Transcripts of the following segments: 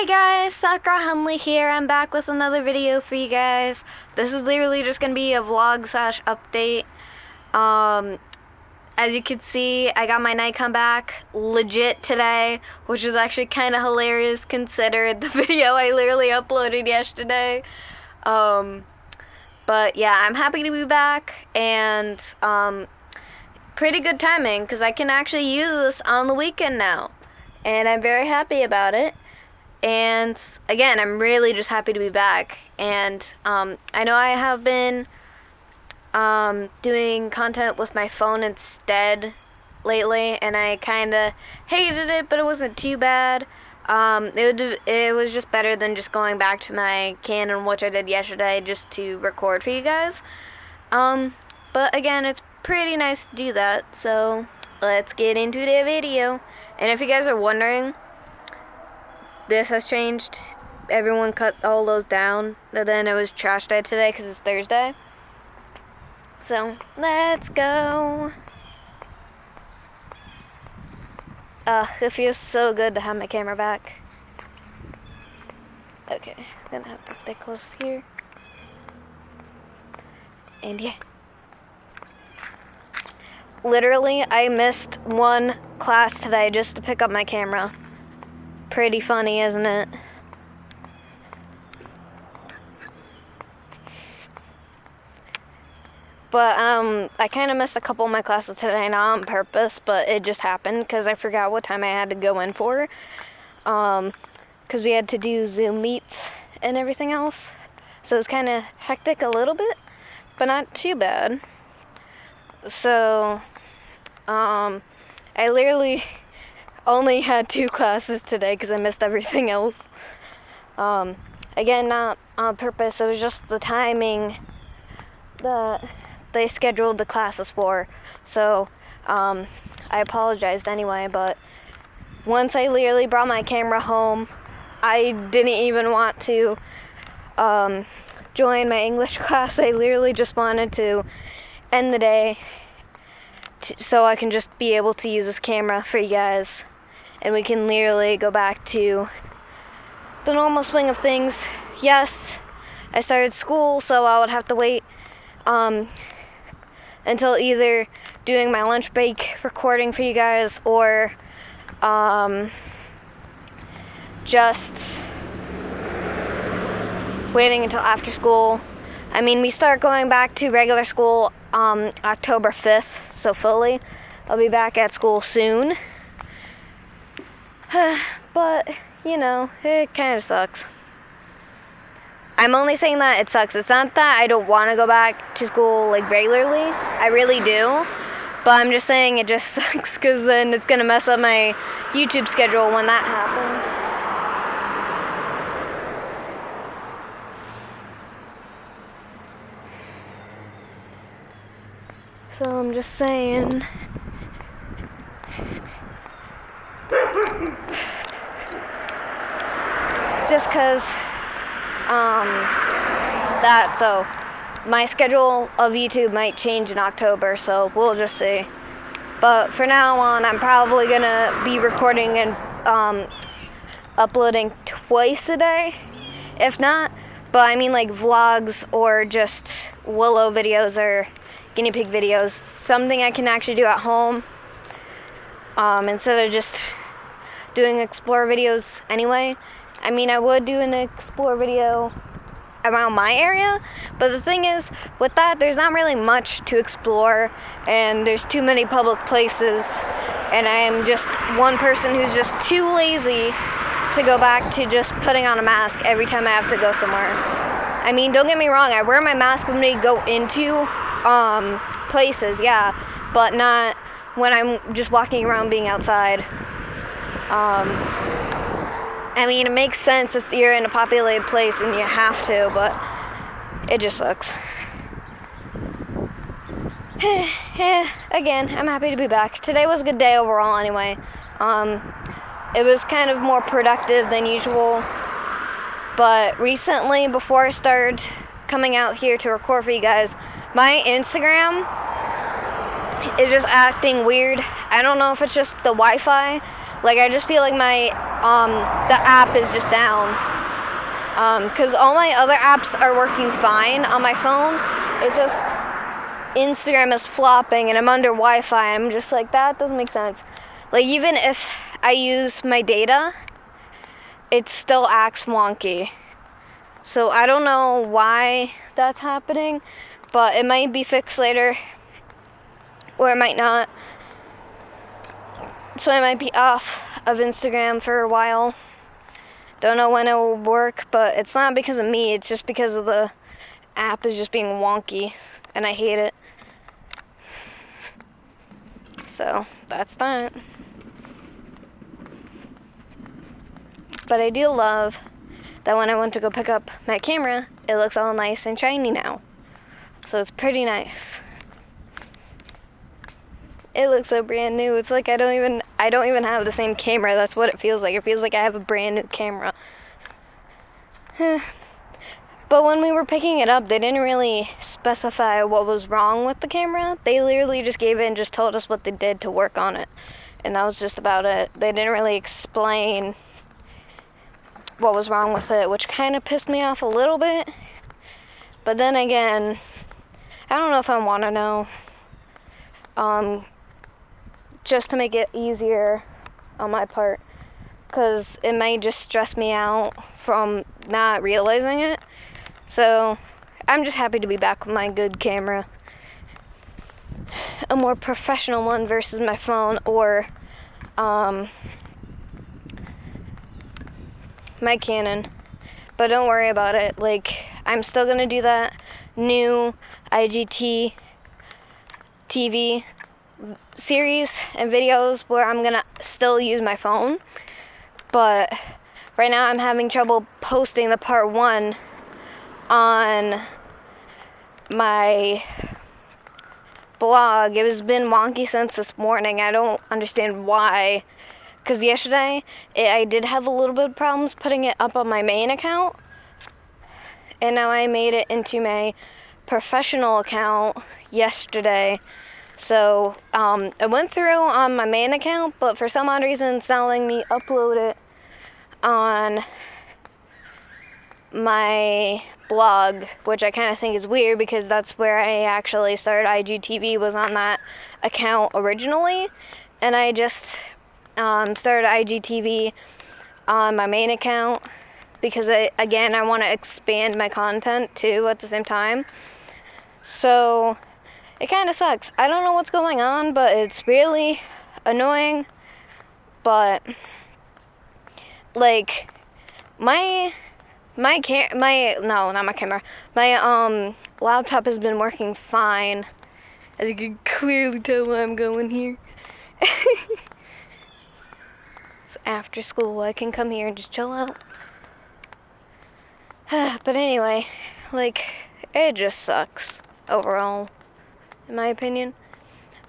Hey guys, Sakura Hunley here. I'm back with another video for you guys. This is literally just gonna be a vlog slash update. As you can see, I got my Nikon back legit today, which is actually kind of hilarious considered the video I literally uploaded yesterday. But yeah, I'm happy to be back, and pretty good timing because I can actually use this on the weekend now, and I'm very happy about it. And again, I'm really just happy to be back. And I know I have been doing content with my phone instead lately, and I kind of hated it, but it wasn't too bad. It was just better than just going back to my Canon, which I did yesterday, just to record for you guys. But again, it's pretty nice to do that, so let's get into the video. And if you guys are wondering, this has changed. Everyone cut all those down, and then it was trash day today because it's Thursday. So let's go. It feels so good to have my camera back. Okay, I'm gonna have to stay close here. And yeah. Literally, I missed one class today just to pick up my camera. Pretty funny, isn't it? But I kind of missed a couple of my classes today, not on purpose, but it just happened because I forgot what time I had to go in for. Because we had to do Zoom meets and everything else. So it was kind of hectic a little bit, but not too bad. So, I literally only had 2 classes today because I missed everything else. Again, not on purpose. It was just the timing that they scheduled the classes for. So, I apologized anyway, but once I literally brought my camera home, I didn't even want to join my English class. I literally just wanted to end the day so I can just be able to use this camera for you guys, and we can literally go back to the normal swing of things. Yes, I started school, so I would have to wait until either doing my lunch break recording for you guys, or just waiting until after school. I mean, we start going back to regular school October 5th, so fully. I'll be back at school soon. But, you know, it kind of sucks. I'm only saying that it sucks. It's not that I don't want to go back to school, like, regularly. I really do. But I'm just saying it just sucks because then it's going to mess up my YouTube schedule when that happens. So I'm just saying. Just because so my schedule of YouTube might change in October, so we'll just see. But for now on, I'm probably gonna be recording and uploading twice a day, if not. But I mean, like, vlogs or just Willow videos or guinea pig videos, something I can actually do at home, instead of just doing explore videos anyway. I mean, I would do an explore video around my area, but the thing is, with that, there's not really much to explore, and there's too many public places, and I am just one person who's just too lazy to go back to just putting on a mask every time I have to go somewhere. I mean, don't get me wrong, I wear my mask when we go into places, yeah, but not when I'm just walking around being outside. I mean, it makes sense if you're in a populated place and you have to, but it just sucks. Again, I'm happy to be back. Today was a good day overall anyway. It was kind of more productive than usual, but recently, before I started coming out here to record for you guys, my Instagram is just acting weird. I don't know if it's just the Wi-Fi. Like, I just feel like my the app is just down. Because all my other apps are working fine on my phone. It's just Instagram is flopping and I'm under Wi-Fi. I'm just like, that doesn't make sense. Like, even if I use my data, it still acts wonky. So I don't know why that's happening, but it might be fixed later, or it might not. So I might be off of Instagram for a while. Don't know when it will work, but it's not because of me. It's just because of the app is just being wonky, and I hate it. So that's that. But I do love that when I went to go pick up my camera, it looks all nice and shiny now. So it's pretty nice. It looks so brand new. It's like I don't even have the same camera. That's what it feels like. It feels like I have a brand new camera. But when we were picking it up, they didn't really specify what was wrong with the camera. They literally just gave it and just told us what they did to work on it. And that was just about it. They didn't really explain what was wrong with it, which kind of pissed me off a little bit. But then again, I don't know if I want to know. Just to make it easier on my part, because it might just stress me out from not realizing it. So I'm just happy to be back with my good camera, a more professional one versus my phone or my Canon. But don't worry about it. Like, I'm still gonna do that new IGT TV series and videos where I'm gonna still use my phone, but right now I'm having trouble posting the part 1 on my blog. It has been wonky since this morning. I don't understand why, because yesterday I did have a little bit of problems putting it up on my main account, and now I made it into my professional account yesterday. So it went through on my main account, but for some odd reason it's not letting me upload it on my blog, which I kind of think is weird because that's where I actually started IGTV, was on that account originally. And I just started IGTV on my main account because I want to expand my content too at the same time. So it kind of sucks. I don't know what's going on, but it's really annoying. But like my laptop has been working fine. As you can clearly tell where I'm going here. It's after school. I can come here and just chill out. But anyway, like, it just sucks overall, in my opinion.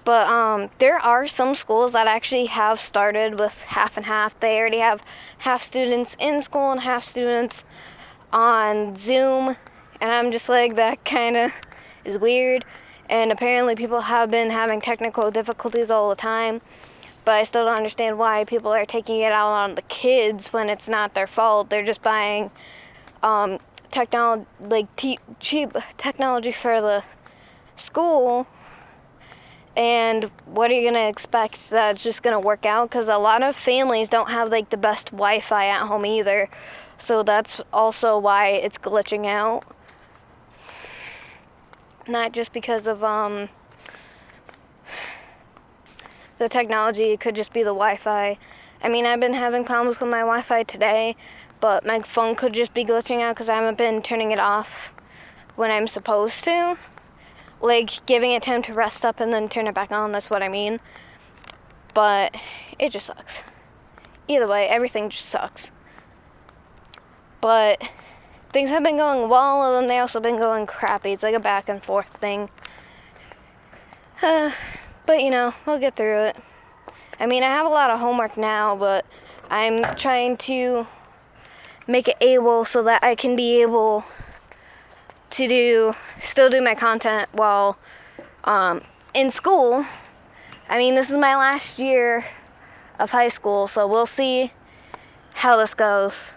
But there are some schools that actually have started with half and half. They already have half students in school and half students on Zoom. And I'm just like, that kind of is weird. And apparently people have been having technical difficulties all the time. But I still don't understand why people are taking it out on the kids when it's not their fault. They're just buying cheap technology for the school. And what are you going to expect that it's just going to work out? Because a lot of families don't have like the best Wi-Fi at home either. So that's also why it's glitching out. Not just because of the technology, it could just be the Wi-Fi. I mean, I've been having problems with my Wi-Fi today, but my phone could just be glitching out because I haven't been turning it off when I'm supposed to. Like, giving it time to rest up and then turn it back on, that's what I mean. But it just sucks. Either way, everything just sucks. But things have been going well, and then they also been going crappy. It's like a back and forth thing. But you know, we'll get through it. I mean, I have a lot of homework now, but I'm trying to make it able so that I can be able to still do my content while in school. I mean, this is my last year of high school, so we'll see how this goes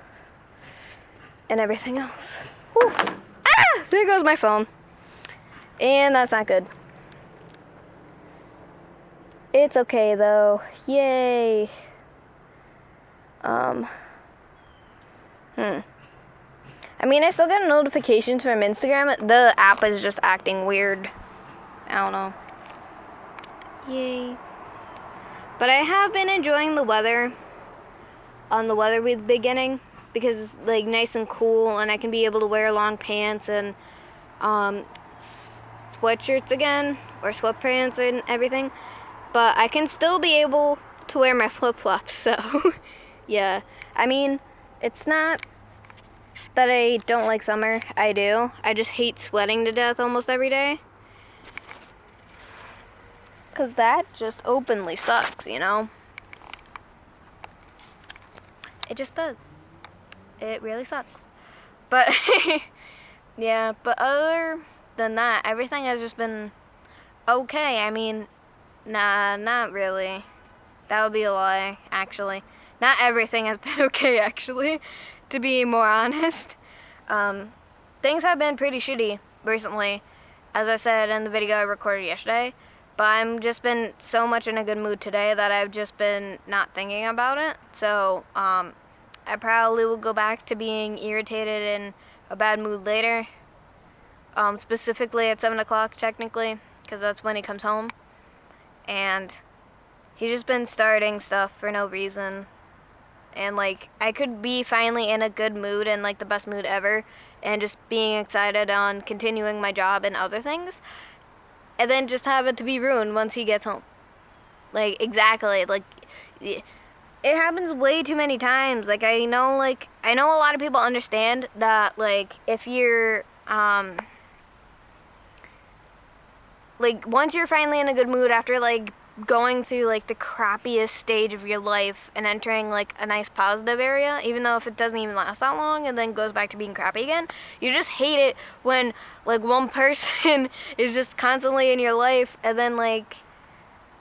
and everything else. Whew. Ah! There goes my phone. And that's not good. It's okay though. Yay. I mean, I still get notifications from Instagram. The app is just acting weird. I don't know. Yay. But I have been enjoying the weather on the weather we've been getting because it's like nice and cool, and I can be able to wear long pants and sweatshirts again, or sweatpants and everything. But I can still be able to wear my flip-flops, so yeah. I mean, it's not that I don't like summer. I do. I just hate sweating to death almost every day. Because that just openly sucks, you know? It just does. It really sucks. But, yeah, but other than that, everything has just been okay. I mean, nah, not really. That would be a lie, actually. Not everything has been okay, actually, to be more honest. Things have been pretty shitty recently, as I said in the video I recorded yesterday. But I've just been so much in a good mood today that I've just been not thinking about it. So, I probably will go back to being irritated and a bad mood later. Specifically at 7 o'clock, technically, because that's when he comes home. And he's just been starting stuff for no reason. And, like, I could be finally in a good mood and, like, the best mood ever, and just being excited on continuing my job and other things, and then just have it to be ruined once he gets home. Like, exactly. Like, it happens way too many times. Like, I know a lot of people understand that, like, if you're, like, once you're finally in a good mood after, like, going through, like, the crappiest stage of your life and entering, like, a nice positive area, even though if it doesn't even last that long and then goes back to being crappy again, you just hate it when, like, one person is just constantly in your life, and then, like,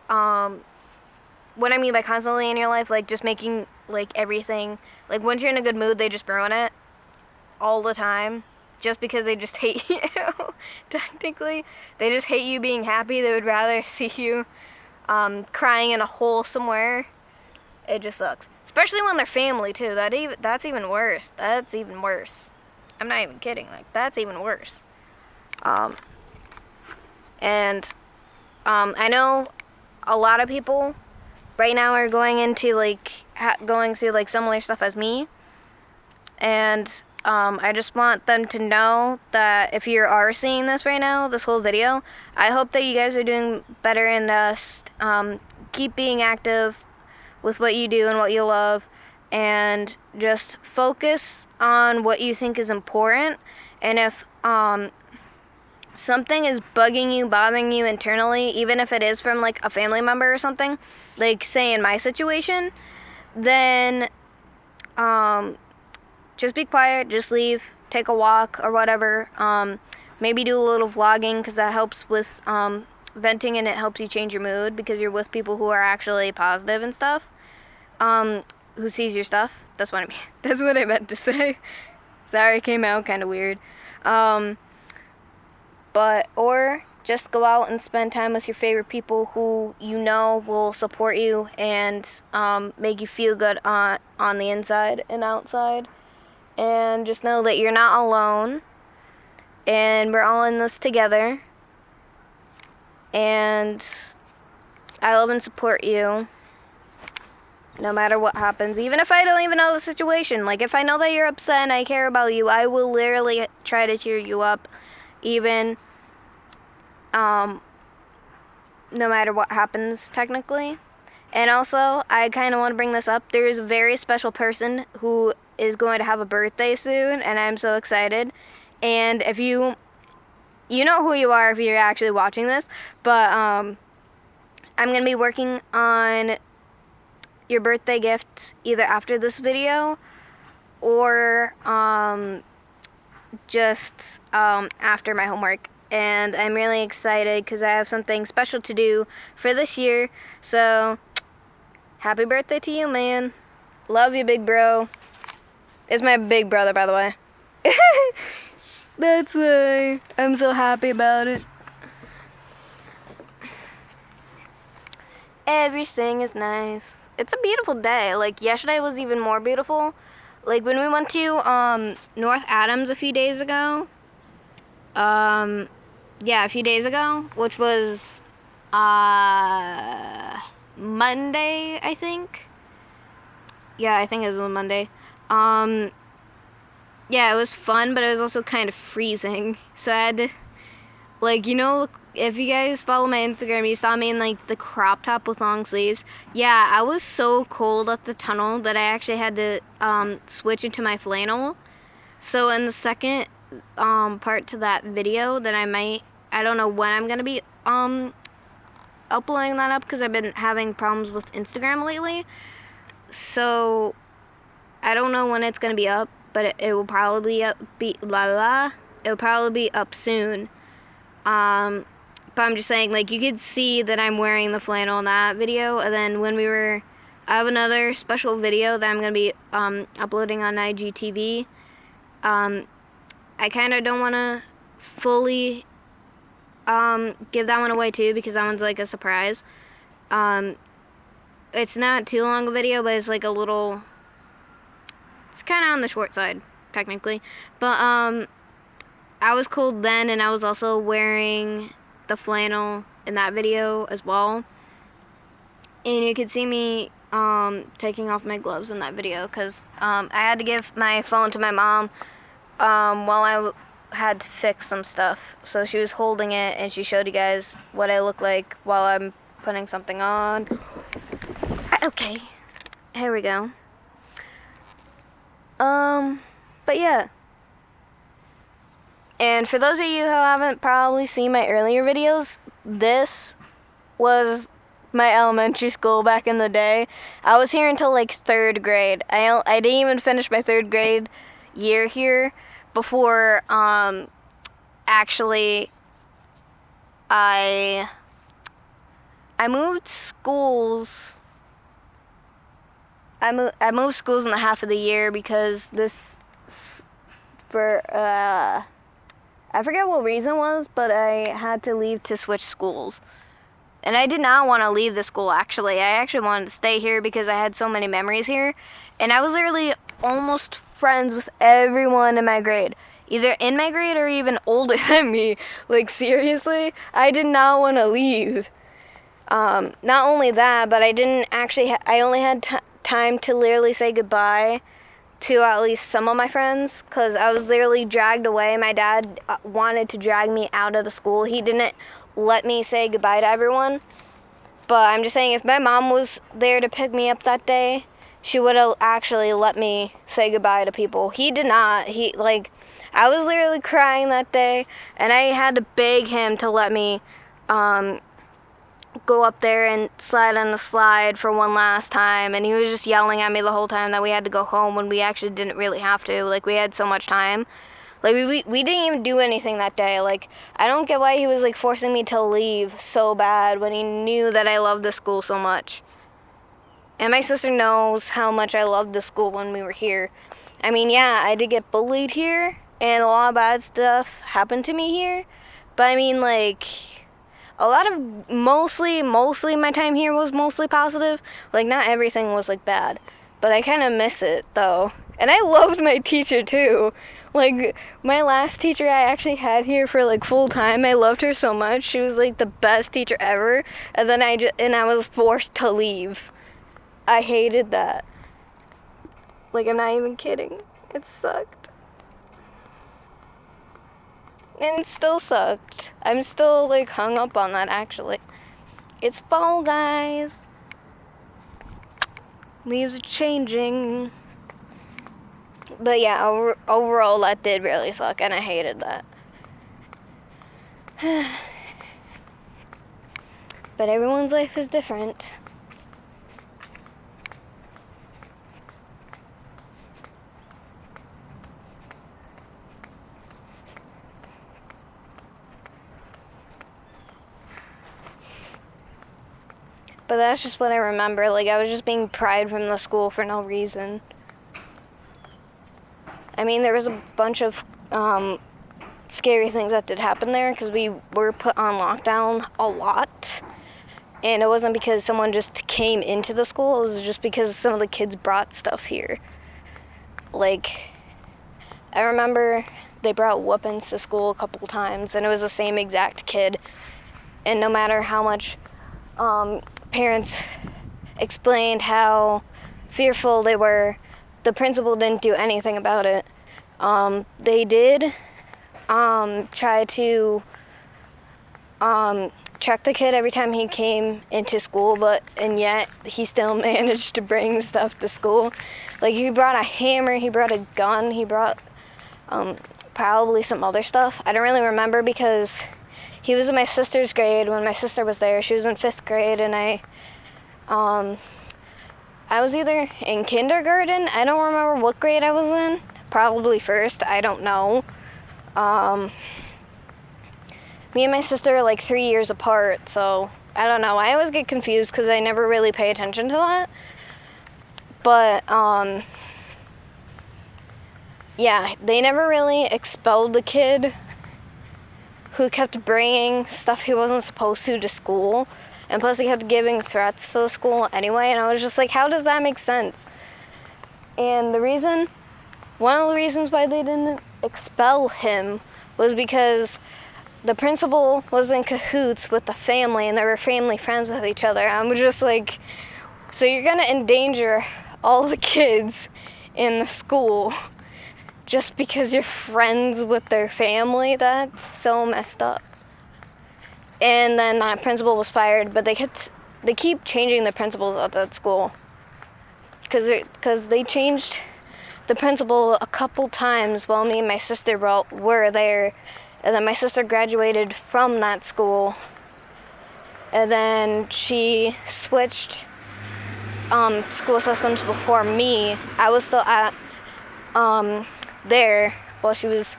what I mean by constantly in your life, like, just making, like, everything, like, once you're in a good mood, they just ruin it all the time. Just because they just hate you, technically. They just hate you being happy. They would rather see you crying in a hole somewhere. It just sucks. Especially when they're family, too. That's even worse. That's even worse. I'm not even kidding. Like, that's even worse. I know a lot of people right now are going into, like, going through, like, similar stuff as me. And I just want them to know that if you are seeing this right now, this whole video, I hope that you guys are doing better and keep being active with what you do and what you love, and just focus on what you think is important. And if something is bugging you, bothering you internally, even if it is from, like, a family member or something, like, say in my situation, then just be quiet, just leave, take a walk or whatever. Maybe do a little vlogging, because that helps with venting, and it helps you change your mood because you're with people who are actually positive and stuff, who sees your stuff. That's what I mean. That's what I meant to say. Sorry, it came out kind of weird. Or just go out and spend time with your favorite people who you know will support you and make you feel good on the inside and outside. And just know that you're not alone, and we're all in this together, and I love and support you no matter what happens, even if I don't even know the situation. Like, if I know that you're upset and I care about you, I will literally try to cheer you up, even no matter what happens, technically. And also, I kind of want to bring this up. There's a very special person who is going to have a birthday soon, and I'm so excited. And if you know who you are if you're actually watching this, but I'm going to be working on your birthday gift either after this video or just after my homework. And I'm really excited because I have something special to do for this year. So, happy birthday to you, man. Love you, big bro. It's my big brother, by the way. That's why I'm so happy about it. Everything is nice. It's a beautiful day. Like, yesterday was even more beautiful. Like, when we went to North Adams a few days ago. Yeah, a few days ago, which was Monday, I think. Yeah, I think it was on Monday. Yeah, it was fun, but it was also kind of freezing. So I had to, like, you know, if you guys follow my Instagram, you saw me in, like, the crop top with long sleeves. Yeah, I was so cold at the tunnel that I actually had to switch into my flannel. So in the second part to that video that I don't know when I'm going to be uploading that up because I've been having problems with Instagram lately. So I don't know when it's going to be up, but it will probably it will probably be up soon. But I'm just saying, like, you could see that I'm wearing the flannel in that video, and then I have another special video that I'm going to be uploading on IGTV. I kind of don't want to fully give that one away too, because that one's like a surprise. It's not too long a video, but it's like it's kind of on the short side, technically. But I was cold then, and I was also wearing the flannel in that video as well. And you could see me taking off my gloves in that video, because I had to give my phone to my mom while I had to fix some stuff. So she was holding it, and she showed you guys what I look like while I'm putting something on. Okay, here we go. But yeah. And for those of you who haven't probably seen my earlier videos, this was my elementary school back in the day. I was here until like 3rd grade. I didn't even finish my 3rd grade year here before actually I moved schools. I moved schools in the half of the year because I forget what reason it was, but I had to leave to switch schools. And I did not want to leave the school, actually. I actually wanted to stay here because I had so many memories here. And I was literally almost friends with everyone in my grade. Either in my grade or even older than me. Like, seriously, I did not want to leave. Not only that, but I didn't actually, I only had time to literally say goodbye to at least some of my friends, because I was literally dragged away. My dad wanted to drag me out of the school. He didn't let me say goodbye to everyone. But I'm just saying, if my mom was there to pick me up that day, she would have actually let me say goodbye to people. He did not. I was literally crying that day, and I had to beg him to let me go up there and slide on the slide for one last time, and he was just yelling at me the whole time that we had to go home when we actually didn't really have to. Like, we had so much time. Like, we didn't even do anything that day. Like, I don't get why he was, like, forcing me to leave so bad when he knew that I loved the school so much. And my sister knows how much I loved the school when we were here. I mean, yeah, I did get bullied here, and a lot of bad stuff happened to me here. But, I mean, like, a lot of, mostly my time here was mostly positive. Like, not everything was, like, bad. But I kind of miss it, though. And I loved my teacher, too. Like, my last teacher I actually had here for, like, full time, I loved her so much. She was, like, the best teacher ever. And then I was forced to leave. I hated that. Like, I'm not even kidding. It sucked. And it still sucked. I'm still, like, hung up on that, actually. It's fall, guys. Leaves are changing. But yeah, overall, that did really suck, and I hated that. But everyone's life is different. but that's just what I remember. Like, I was just being pried from the school for no reason. I mean, there was a bunch of scary things that did happen there because we were put on lockdown a lot. And it wasn't because someone just came into the school. It was just because some of the kids brought stuff here. Like, I remember they brought weapons to school a couple times, and it was the same exact kid. And no matter how much parents explained how fearful they were, the principal didn't do anything about it. They did try to check the kid every time he came into school, and yet he still managed to bring stuff to school. Like, he brought a hammer, he brought a gun, he brought probably some other stuff. I don't really remember because he was in my sister's grade when my sister was there. She was in 5th grade, and I was either in kindergarten. I don't remember what grade I was in. Probably 1st, I don't know. Me and my sister are like 3 years apart, so I don't know. I always get confused because I never really pay attention to that. But, yeah, they never really expelled the kid who kept bringing stuff he wasn't supposed to school. And plus he kept giving threats to the school anyway. And I was just like, how does that make sense? And one of the reasons why they didn't expel him was because the principal was in cahoots with the family, and they were family friends with each other. I'm just like, so you're gonna endanger all the kids in the school just because you're friends with their family? That's so messed up. And then that principal was fired, but they keep changing the principals at that school because they changed the principal a couple times while me and my sister were there. And then my sister graduated from that school. And then she switched school systems before me. I was still at there while she was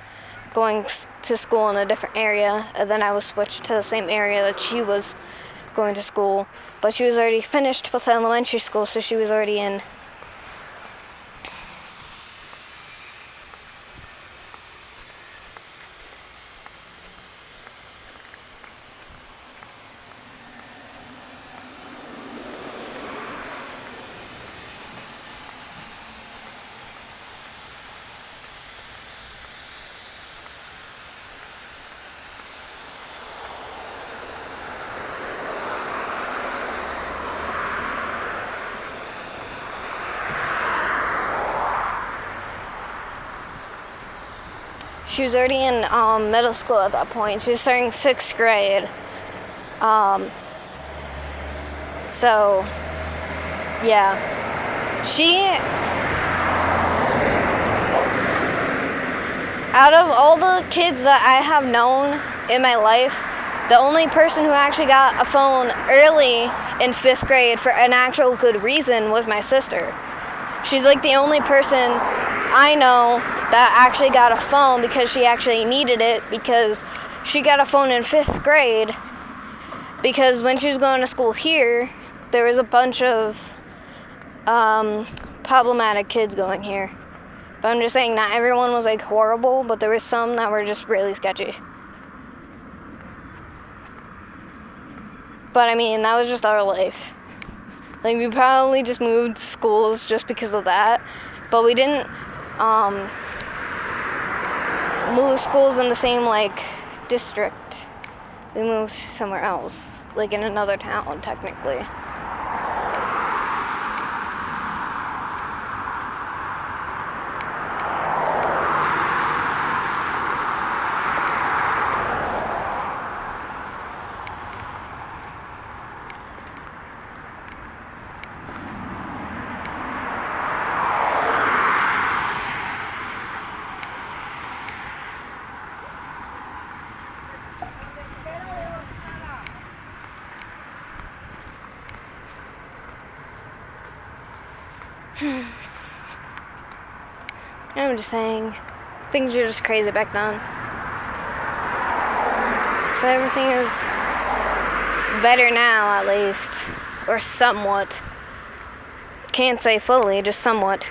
going to school in a different area. And then I was switched to the same area that she was going to school. But she was already finished with elementary school, so she was already in. She was already in middle school at that point. She was starting 6th grade. So, yeah. Out of all the kids that I have known in my life, the only person who actually got a phone early in 5th grade for an actual good reason was my sister. She's like the only person I know that actually got a phone because she actually needed it, because she got a phone in 5th grade because when she was going to school here, there was a bunch of problematic kids going here. But I'm just saying, not everyone was like horrible, but there were some that were just really sketchy. But I mean, that was just our life. Like, we probably just moved schools just because of that, but we didn't move schools in the same like district. We moved somewhere else, like in another town technically. I'm just saying, things were just crazy back then. But everything is better now, at least. or somewhat. Can't say fully, just somewhat.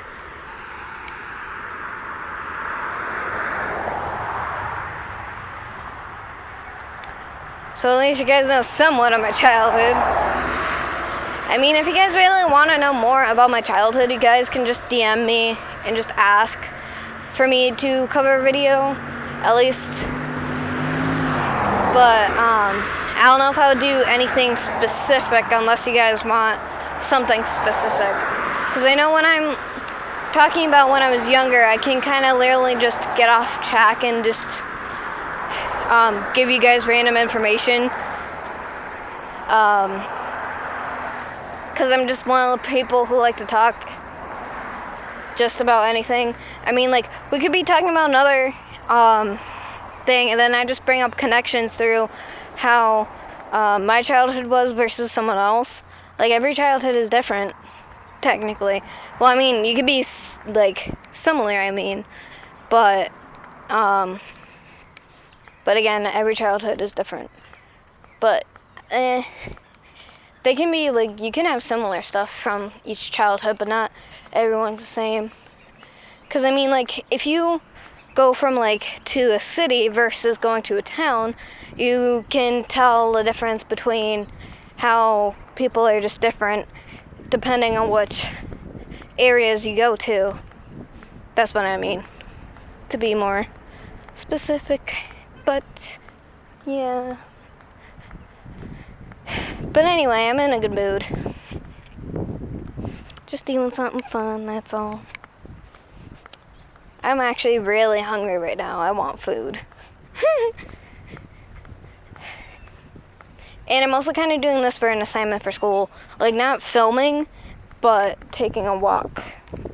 So at least you guys know somewhat of my childhood. I mean, if you guys really want to know more about my childhood, you guys can just DM me and just ask for me to cover a video, at least. But I don't know if I would do anything specific unless you guys want something specific. Because I know when I'm talking about when I was younger, I can kind of literally just get off track and just give you guys random information. Because I'm just one of the people who like to talk just about anything. I mean, like, we could be talking about another thing, and then I just bring up connections through how my childhood was versus someone else. Like, every childhood is different, technically. Well, I mean, you could be, like, similar, I mean. But again, every childhood is different. But, they can be, like, you can have similar stuff from each childhood, but not everyone's the same. Because, I mean, like, if you go from, like, to a city versus going to a town, you can tell the difference between how people are just different depending on which areas you go to. That's what I mean, to be more specific. But, yeah. But anyway, I'm in a good mood. Just doing something fun, that's all. I'm actually really hungry right now. I want food. And I'm also kind of doing this for an assignment for school. Like, not filming, but taking a walk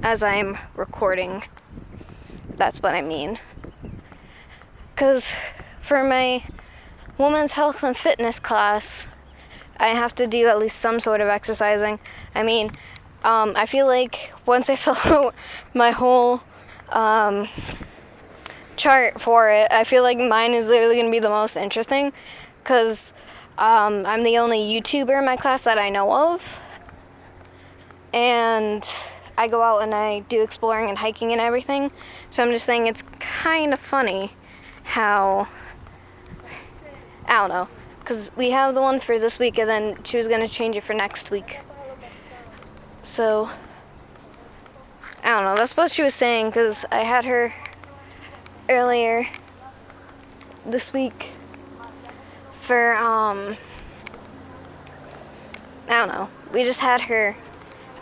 as I'm recording. That's what I mean. Because for my women's health and fitness class, I have to do at least some sort of exercising. I mean, I feel like once I fill out my whole chart for it, I feel like mine is literally going to be the most interesting, because I'm the only YouTuber in my class that I know of, and I go out and I do exploring and hiking and everything. So I'm just saying, it's kind of funny how, I don't know, because we have the one for this week, and then she was going to change it for next week. So, I don't know, that's what she was saying, because I had her earlier this week for, I don't know, we just had her,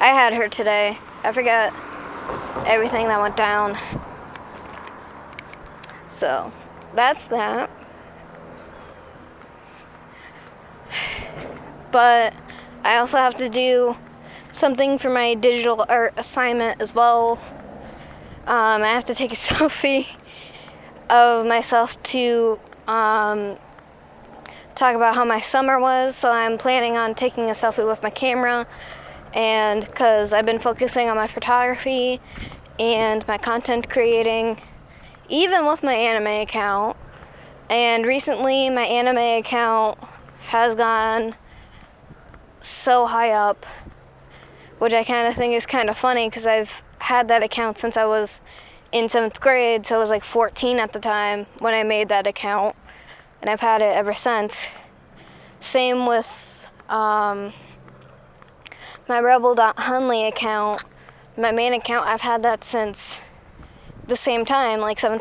I had her today. I forgot everything that went down. So, that's that. But I also have to do something for my digital art assignment as well. I have to take a selfie of myself to talk about how my summer was. So I'm planning on taking a selfie with my camera, and because I've been focusing on my photography and my content creating, even with my anime account. And recently my anime account has gone so high up, which I kind of think is kind of funny, because I've had that account since I was in 7th grade, so I was like 14 at the time when I made that account, and I've had it ever since. Same with my Rebel.Hunley account, my main account. I've had that since the same time, like 7th